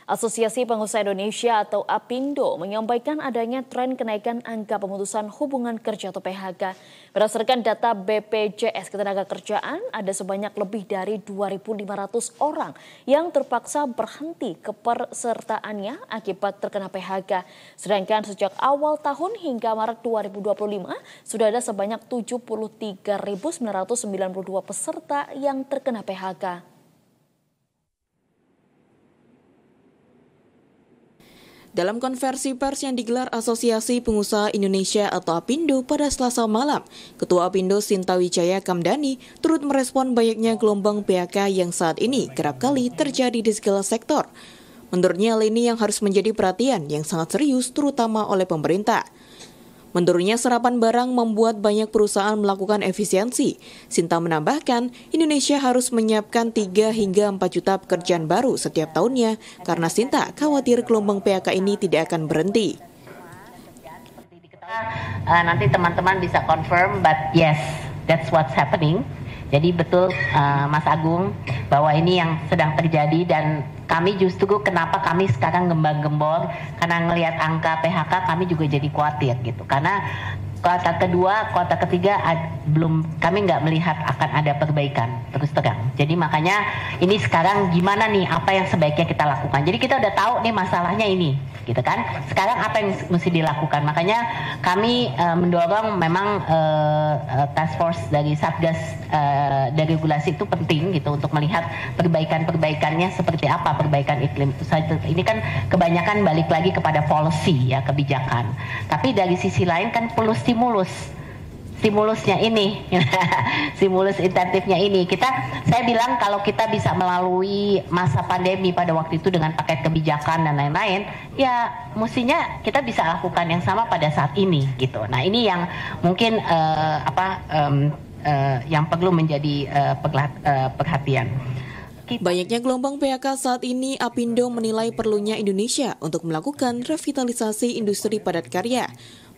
Asosiasi Pengusaha Indonesia atau APindo menyampaikan adanya tren kenaikan angka pemutusan hubungan kerja atau PHK. Berdasarkan data BPJS Ketenagakerjaan, ada sebanyak lebih dari 2.500 orang yang terpaksa berhenti kepesertaannya akibat terkena PHK. Sedangkan sejak awal tahun hingga Maret 2025, sudah ada sebanyak 73.992 peserta yang terkena PHK. Dalam konversi pers yang digelar Asosiasi Pengusaha Indonesia atau APindo pada Selasa malam, Ketua APindo Sinta Wijaya Kamdani turut merespon banyaknya gelombang PHK yang saat ini kerap kali terjadi di segala sektor. Menurutnya hal ini yang harus menjadi perhatian yang sangat serius terutama oleh pemerintah. Menurutnya serapan barang membuat banyak perusahaan melakukan efisiensi. Sinta menambahkan, Indonesia harus menyiapkan 3 hingga 4 juta pekerjaan baru setiap tahunnya karena Sinta khawatir gelombang PHK ini tidak akan berhenti. Nanti teman-teman bisa confirm, but yes, that's what's happening. Jadi betul Mas Agung bahwa ini yang sedang terjadi dan kami justru kenapa kami sekarang gembor-gembor karena ngelihat angka PHK kami juga jadi khawatir gitu. Karena kuartal kedua, kuartal ketiga kami nggak melihat akan ada perbaikan terus terang. Jadi makanya ini sekarang gimana nih apa yang sebaiknya kita lakukan. Jadi kita udah tahu nih masalahnya ini, gitu kan. Sekarang apa yang mesti dilakukan? Makanya kami mendorong memang task force dari Satgas dari regulasi itu penting gitu untuk melihat perbaikannya seperti apa perbaikan iklim itu saja. Ini kan kebanyakan balik lagi kepada policy ya kebijakan. Tapi dari sisi lain kan perlu stimulusnya ini, stimulus insentifnya ini. Saya bilang kalau kita bisa melalui masa pandemi pada waktu itu dengan paket kebijakan dan lain-lain, ya mestinya kita bisa lakukan yang sama pada saat ini gitu. Nah ini yang mungkin yang perlu menjadi perhatian. Banyaknya gelombang PHK saat ini, APindo menilai perlunya Indonesia untuk melakukan revitalisasi industri padat karya.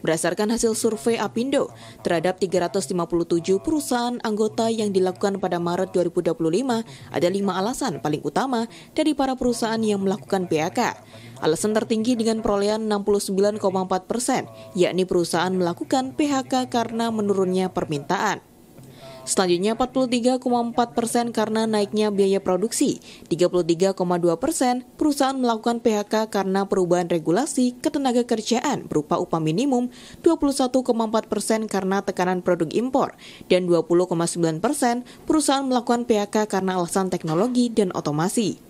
Berdasarkan hasil survei APindo, terhadap 357 perusahaan anggota yang dilakukan pada Maret 2025, ada 5 alasan paling utama dari para perusahaan yang melakukan PHK. Alasan tertinggi dengan perolehan 69,4%, yakni perusahaan melakukan PHK karena menurunnya permintaan. Selanjutnya 43,4% karena naiknya biaya produksi, 33,2% perusahaan melakukan PHK karena perubahan regulasi ketenagakerjaan berupa upah minimum, 21,4% karena tekanan produk impor, dan 20,9% perusahaan melakukan PHK karena alasan teknologi dan otomasi.